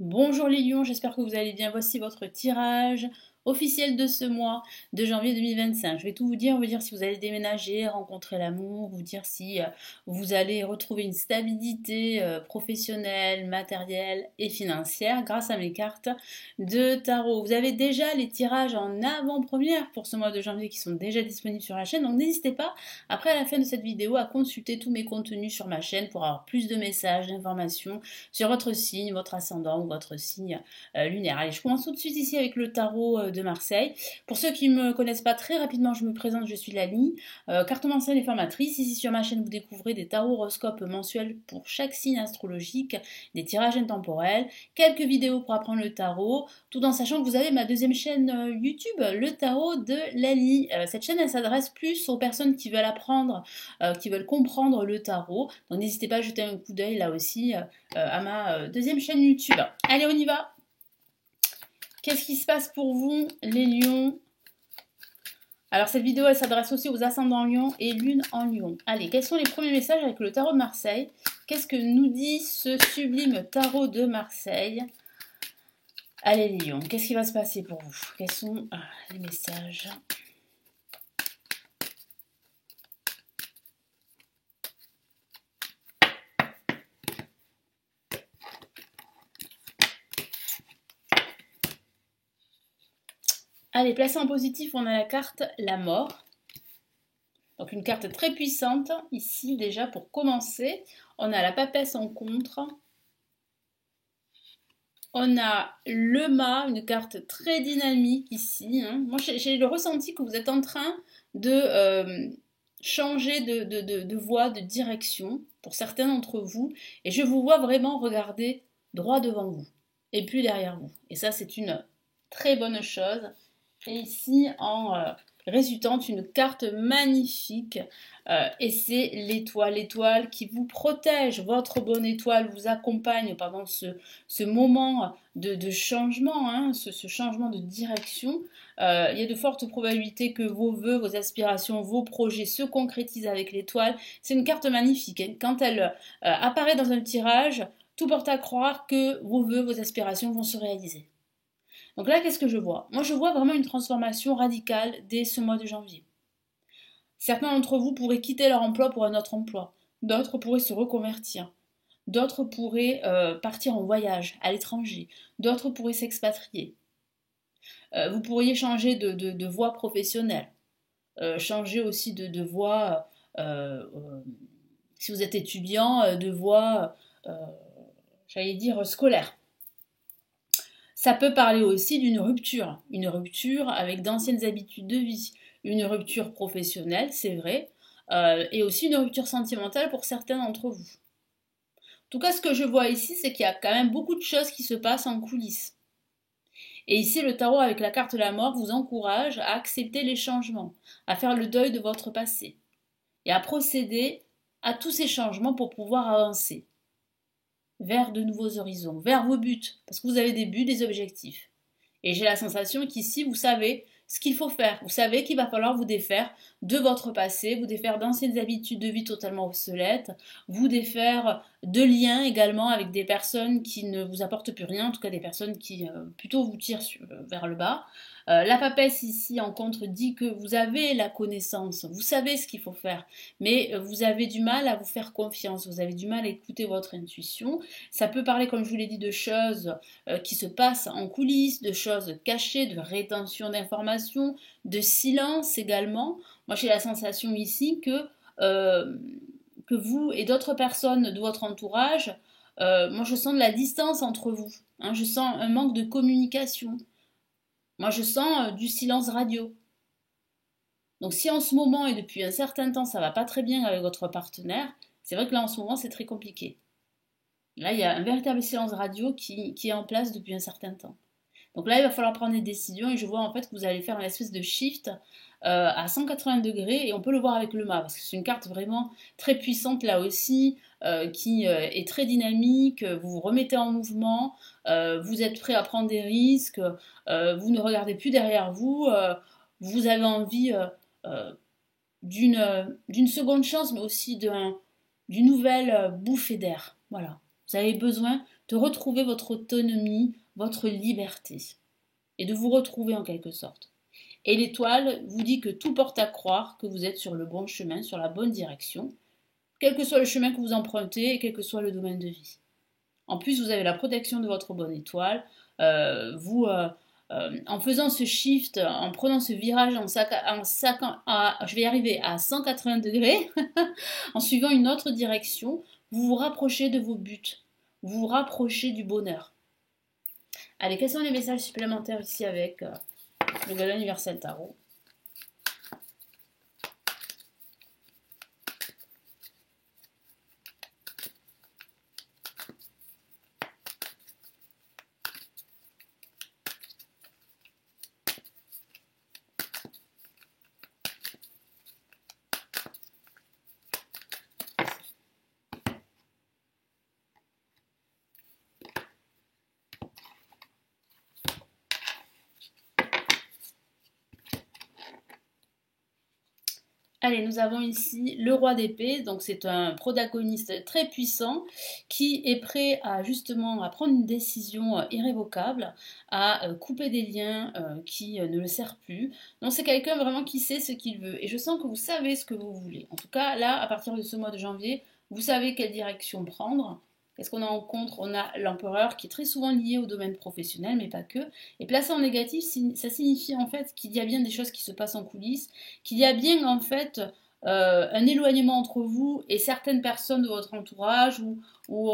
Bonjour les lions, j'espère que vous allez bien. Voici votre tirage officiel de ce mois de janvier 2025. Je vais tout vous dire si vous allez déménager, rencontrer l'amour, vous dire si vous allez retrouver une stabilité professionnelle, matérielle et financière grâce à mes cartes de tarot. Vous avez déjà les tirages en avant-première pour ce mois de janvier qui sont déjà disponibles sur la chaîne, donc n'hésitez pas après à la fin de cette vidéo à consulter tous mes contenus sur ma chaîne pour avoir plus de messages, d'informations sur votre signe, votre ascendant ou votre signe lunaire. Allez, je commence tout de suite ici avec le tarot de Marseille. Pour ceux qui ne me connaissent pas très rapidement, je me présente, je suis Lali, cartomancienne et formatrice. Ici sur ma chaîne, vous découvrez des tarots horoscopes mensuels pour chaque signe astrologique, des tirages intemporels, quelques vidéos pour apprendre le tarot, tout en sachant que vous avez ma deuxième chaîne YouTube, le tarot de Lali. Cette chaîne, elle s'adresse plus aux personnes qui veulent apprendre, qui veulent comprendre le tarot. Donc n'hésitez pas à jeter un coup d'œil là aussi à ma deuxième chaîne YouTube. Allez, on y va. Qu'est-ce qui se passe pour vous, les lions? Alors, cette vidéo, elle s'adresse aussi aux ascendants lions et lune en lion. Allez, quels sont les premiers messages avec le tarot de Marseille? Qu'est-ce que nous dit ce sublime tarot de Marseille? Allez, les lions, qu'est-ce qui va se passer pour vous? Quels sont les messages? Allez, placé en positif, on a la carte la mort. Donc une carte très puissante, ici déjà pour commencer. On a la papesse en contre. On a le mât, une carte très dynamique ici. Moi j'ai le ressenti que vous êtes en train de changer de voie, de direction pour certains d'entre vous. Et je vous vois vraiment regarder droit devant vous et puis derrière vous. Et ça c'est une très bonne chose. Et ici, en résultante, une carte magnifique. Et c'est l'étoile qui vous protège. Votre bonne étoile vous accompagne pendant ce moment de changement, ce changement de direction. Il y a de fortes probabilités que vos vœux, vos aspirations, vos projets se concrétisent avec l'étoile. C'est une carte magnifique. Quand elle apparaît dans un tirage, tout porte à croire que vos vœux, vos aspirations vont se réaliser. Donc là, qu'est-ce que je vois? Moi, je vois vraiment une transformation radicale dès ce mois de janvier. Certains d'entre vous pourraient quitter leur emploi pour un autre emploi. D'autres pourraient se reconvertir. D'autres pourraient partir en voyage à l'étranger. D'autres pourraient s'expatrier. Vous pourriez changer de voie professionnelle. Changer aussi de voie, si vous êtes étudiant, de voie, j'allais dire, scolaire. Ça peut parler aussi d'une rupture, une rupture avec d'anciennes habitudes de vie, une rupture professionnelle, c'est vrai, et aussi une rupture sentimentale pour certains d'entre vous. En tout cas, ce que je vois ici, c'est qu'il y a quand même beaucoup de choses qui se passent en coulisses. Et ici, le tarot avec la carte de la mort vous encourage à accepter les changements, à faire le deuil de votre passé, et à procéder à tous ces changements pour pouvoir avancer vers de nouveaux horizons, vers vos buts, parce que vous avez des buts, des objectifs. Et j'ai la sensation qu'ici, vous savez ce qu'il faut faire. Vous savez qu'il va falloir vous défaire de votre passé, vous défaire d'anciennes habitudes de vie totalement obsolètes, vous défaire de liens également avec des personnes qui ne vous apportent plus rien, en tout cas des personnes qui plutôt vous tirent vers le bas. La papesse ici en contre dit que vous avez la connaissance, vous savez ce qu'il faut faire, mais vous avez du mal à vous faire confiance, vous avez du mal à écouter votre intuition. Ça peut parler, comme je vous l'ai dit, de choses qui se passent en coulisses, de choses cachées, de rétention d'informations, de silence également. Moi j'ai la sensation ici que vous et d'autres personnes de votre entourage, moi je sens de la distance entre vous, je sens un manque de communication. Moi, je sens du silence radio. Donc, si en ce moment et depuis un certain temps, ça va pas très bien avec votre partenaire, c'est vrai que là, en ce moment, c'est très compliqué. Là, il y a un véritable silence radio qui est en place depuis un certain temps. Donc là, il va falloir prendre des décisions et je vois en fait que vous allez faire une espèce de shift à 180 degrés et on peut le voir avec le mât parce que c'est une carte vraiment très puissante là aussi qui est très dynamique, vous vous remettez en mouvement, vous êtes prêt à prendre des risques, vous ne regardez plus derrière vous, vous avez envie d'une seconde chance mais aussi d'une nouvelle bouffée d'air. Voilà. Vous avez besoin de retrouver votre autonomie, votre liberté, et de vous retrouver en quelque sorte. Et l'étoile vous dit que tout porte à croire que vous êtes sur le bon chemin, sur la bonne direction, quel que soit le chemin que vous empruntez et quel que soit le domaine de vie. En plus, vous avez la protection de votre bonne étoile. En faisant ce shift, en prenant ce virage je vais y arriver à 180 degrés, en suivant une autre direction, vous vous rapprochez de vos buts, vous vous rapprochez du bonheur. Allez, quels sont les messages supplémentaires ici avec le Golden Universel Tarot? Allez, nous avons ici le roi d'épée, donc c'est un protagoniste très puissant qui est prêt à justement à prendre une décision irrévocable, à couper des liens qui ne le servent plus. Donc c'est quelqu'un vraiment qui sait ce qu'il veut et je sens que vous savez ce que vous voulez. En tout cas, là, à partir de ce mois de janvier, vous savez quelle direction prendre. Qu'est-ce qu'on a en contre? On a l'empereur qui est très souvent lié au domaine professionnel, mais pas que. Et placé en négatif, ça signifie en fait qu'il y a bien des choses qui se passent en coulisses, qu'il y a bien en fait un éloignement entre vous et certaines personnes de votre entourage ou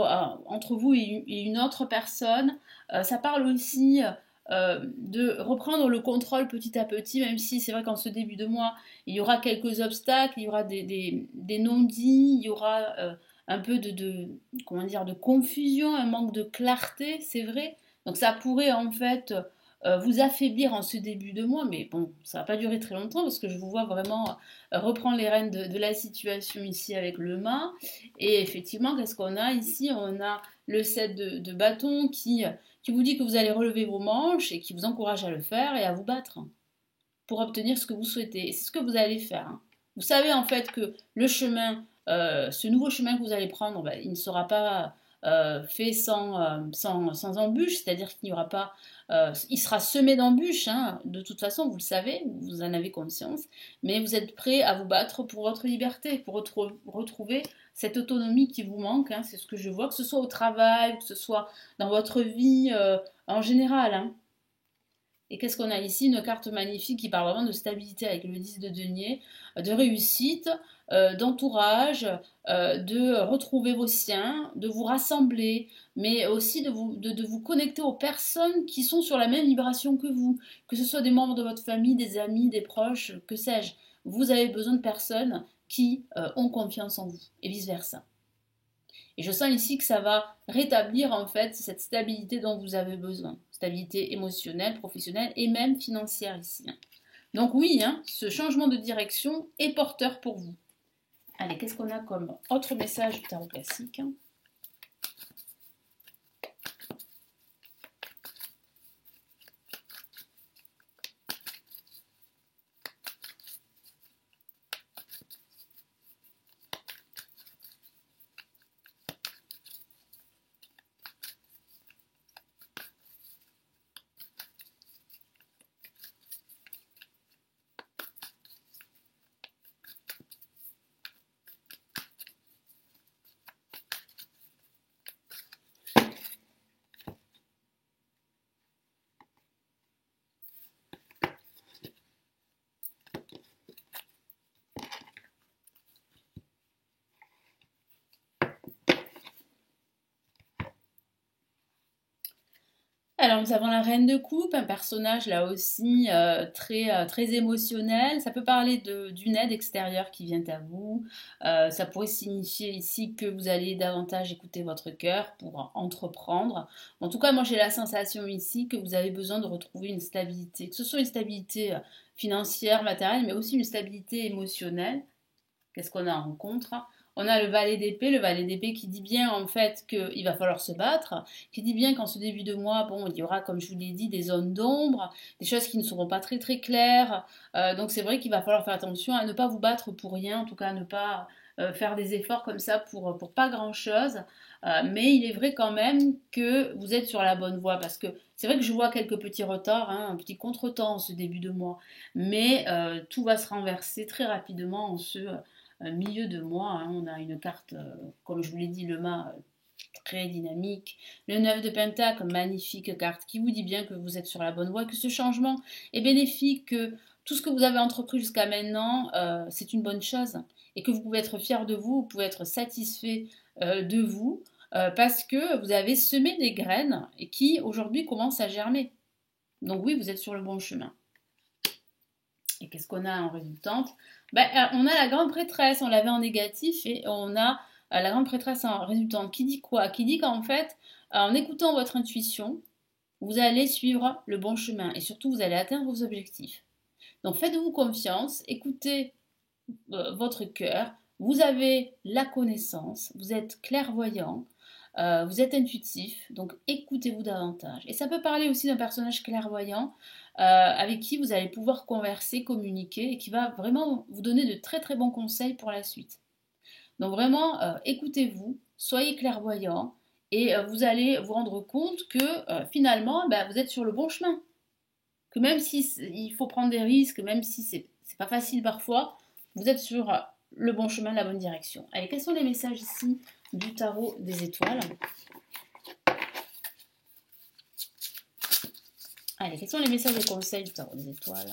entre vous et une autre personne. Ça parle aussi de reprendre le contrôle petit à petit, même si c'est vrai qu'en ce début de mois, il y aura quelques obstacles, il y aura des non-dits, il y aura un peu comment dire, de confusion, un manque de clarté, c'est vrai. Donc ça pourrait en fait vous affaiblir en ce début de mois, mais bon, ça va pas durer très longtemps parce que je vous vois vraiment reprendre les rênes de la situation ici avec le mât. Et effectivement, qu'est-ce qu'on a ici? On a le 7 de bâton qui vous dit que vous allez relever vos manches et qui vous encourage à le faire et à vous battre pour obtenir ce que vous souhaitez. Et c'est ce que vous allez faire. Hein. Vous savez en fait que le chemin, ce nouveau chemin que vous allez prendre, ben, il ne sera pas fait sans embûches, c'est-à-dire qu'il n'y aura pas, il sera semé d'embûches, hein, de toute façon, vous le savez, vous en avez conscience, mais vous êtes prêt à vous battre pour votre liberté, pour retrouver cette autonomie qui vous manque, hein, c'est ce que je vois, que ce soit au travail, que ce soit dans votre vie en général. Hein. Et qu'est-ce qu'on a ici? Une carte magnifique qui parle vraiment de stabilité avec le 10 de denier, de réussite, d'entourage, de retrouver vos siens, de vous rassembler, mais aussi de vous connecter aux personnes qui sont sur la même vibration que ce soit des membres de votre famille, des amis, des proches, que sais-je. Vous avez besoin de personnes qui ont confiance en vous, et vice-versa. Et je sens ici que ça va rétablir en fait cette stabilité dont vous avez besoin. Stabilité émotionnelle, professionnelle et même financière ici. Donc oui, hein, ce changement de direction est porteur pour vous. Allez, qu'est-ce qu'on a comme autre message du tarot classique? Alors, nous avons la reine de coupe, un personnage là aussi très émotionnel. Ça peut parler d'une aide extérieure qui vient à vous. Ça pourrait signifier ici que vous allez davantage écouter votre cœur pour entreprendre. En tout cas, moi j'ai la sensation ici que vous avez besoin de retrouver une stabilité, que ce soit une stabilité financière, matérielle, mais aussi une stabilité émotionnelle. Qu'est-ce qu'on a en contre? On a le valet d'épée qui dit bien en fait qu'il va falloir se battre, qui dit bien qu'en ce début de mois, bon, il y aura, comme je vous l'ai dit, des zones d'ombre, des choses qui ne seront pas très très claires. Donc c'est vrai qu'il va falloir faire attention à ne pas vous battre pour rien, en tout cas à ne pas faire des efforts comme ça pour pas grand-chose. Mais il est vrai quand même que vous êtes sur la bonne voie parce que c'est vrai que je vois quelques petits retards, hein, un petit contretemps en ce début de mois, mais tout va se renverser très rapidement en ce milieu de mois. Hein. On a une carte, comme je vous l'ai dit, le mât très dynamique. Le 9 de Pentacle, magnifique carte qui vous dit bien que vous êtes sur la bonne voie, que ce changement est bénéfique, que tout ce que vous avez entrepris jusqu'à maintenant, c'est une bonne chose et que vous pouvez être fier de vous, vous pouvez être satisfait de vous parce que vous avez semé des graines et qui aujourd'hui commencent à germer. Donc oui, vous êtes sur le bon chemin. Et qu'est-ce qu'on a en résultante? On a la grande prêtresse, on l'avait en négatif et on a la grande prêtresse en résultante. Qui dit quoi? Qui dit qu'en fait, en écoutant votre intuition, vous allez suivre le bon chemin et surtout vous allez atteindre vos objectifs. Donc faites-vous confiance, écoutez votre cœur, vous avez la connaissance, vous êtes clairvoyant, vous êtes intuitif, donc écoutez-vous davantage. Et ça peut parler aussi d'un personnage clairvoyant avec qui vous allez pouvoir converser, communiquer et qui va vraiment vous donner de très très bons conseils pour la suite. Donc vraiment, écoutez-vous, soyez clairvoyant et vous allez vous rendre compte que finalement, vous êtes sur le bon chemin. Que même si il faut prendre des risques, même si c'est pas facile parfois, vous êtes sur le bon chemin, la bonne direction. Allez, quels sont les messages ici du tarot des étoiles? Allez, quels sont les messages et conseils du tarot des étoiles?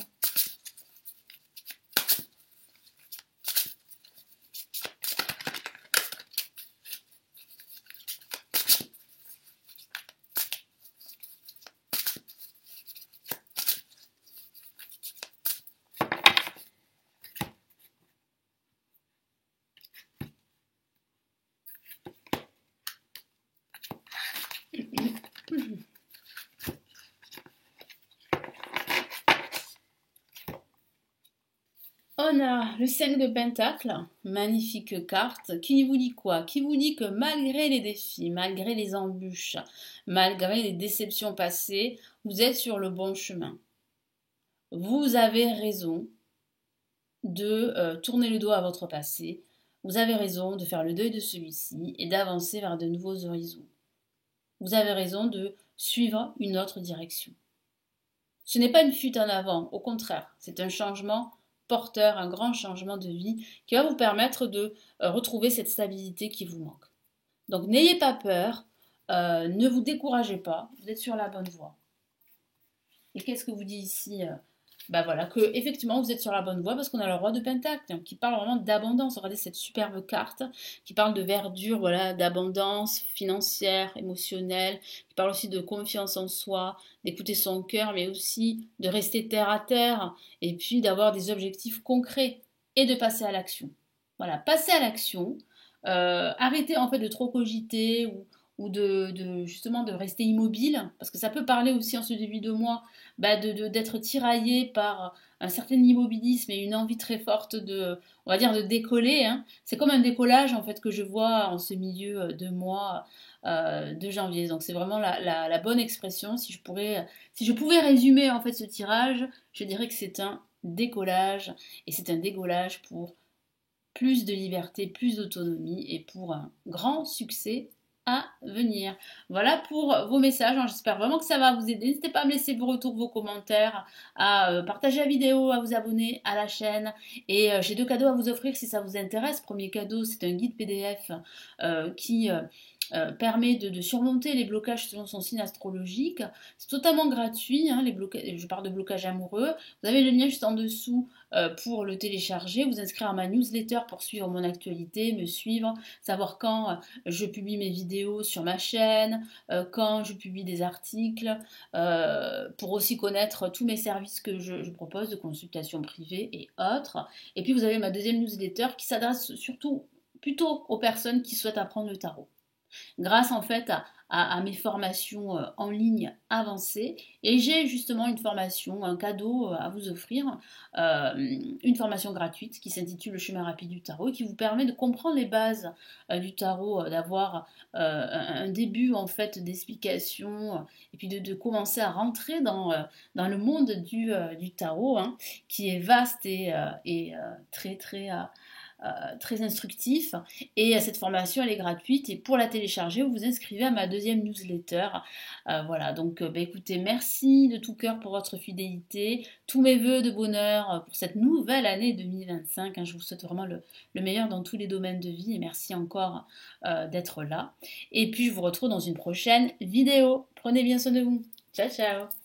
On a le 5 de Pentacle, magnifique carte, qui vous dit quoi? Qui vous dit que malgré les défis, malgré les embûches, malgré les déceptions passées, vous êtes sur le bon chemin. Vous avez raison de tourner le dos à votre passé, vous avez raison de faire le deuil de celui-ci et d'avancer vers de nouveaux horizons. Vous avez raison de suivre une autre direction. Ce n'est pas une fuite en avant, au contraire, c'est un changement porteur, un grand changement de vie qui va vous permettre de retrouver cette stabilité qui vous manque. Donc n'ayez pas peur, ne vous découragez pas, vous êtes sur la bonne voie. Et qu'est-ce que vous dit ici voilà, que effectivement vous êtes sur la bonne voie parce qu'on a le roi de Pentacle qui parle vraiment d'abondance. Regardez cette superbe carte qui parle de verdure, voilà, d'abondance financière, émotionnelle, qui parle aussi de confiance en soi, d'écouter son cœur, mais aussi de rester terre à terre et puis d'avoir des objectifs concrets et de passer à l'action. Voilà, passer à l'action, arrêtez en fait de trop cogiter ou justement de rester immobile, parce que ça peut parler aussi en ce début de mois d'être tiraillé par un certain immobilisme et une envie très forte on va dire, de décoller. Hein. C'est comme un décollage en fait que je vois en ce milieu de mois de janvier. Donc c'est vraiment la bonne expression. Si je pouvais résumer en fait ce tirage, je dirais que c'est un décollage et c'est un décollage pour plus de liberté, plus d'autonomie et pour un grand succès à venir. Voilà pour vos messages. J'espère vraiment que ça va vous aider. N'hésitez pas à me laisser vos retours, vos commentaires, à partager la vidéo, à vous abonner à la chaîne. Et j'ai 2 cadeaux à vous offrir si ça vous intéresse. Premier cadeau, c'est un guide PDF qui permet de surmonter les blocages selon son signe astrologique. C'est totalement gratuit, hein, je parle de blocage amoureux. Vous avez le lien juste en dessous pour le télécharger, vous inscrire à ma newsletter pour suivre mon actualité, me suivre, savoir quand je publie mes vidéos sur ma chaîne, quand je publie des articles, pour aussi connaître tous mes services que je propose de consultation privée et autres. Et puis vous avez ma deuxième newsletter qui s'adresse surtout plutôt aux personnes qui souhaitent apprendre le tarot grâce en fait à mes formations en ligne avancées. Et j'ai justement une formation, un cadeau à vous offrir, une formation gratuite qui s'intitule Le chemin rapide du tarot et qui vous permet de comprendre les bases du tarot, d'avoir un début en fait d'explication et puis de commencer à rentrer dans le monde du tarot, hein, qui est vaste et très très très instructif. Et cette formation, elle est gratuite. Et pour la télécharger, vous vous inscrivez à ma deuxième newsletter. Voilà, donc écoutez, merci de tout cœur pour votre fidélité. Tous mes voeux de bonheur pour cette nouvelle année 2025. Hein, je vous souhaite vraiment le meilleur dans tous les domaines de vie. Et merci encore d'être là. Et puis, je vous retrouve dans une prochaine vidéo. Prenez bien soin de vous. Ciao, ciao.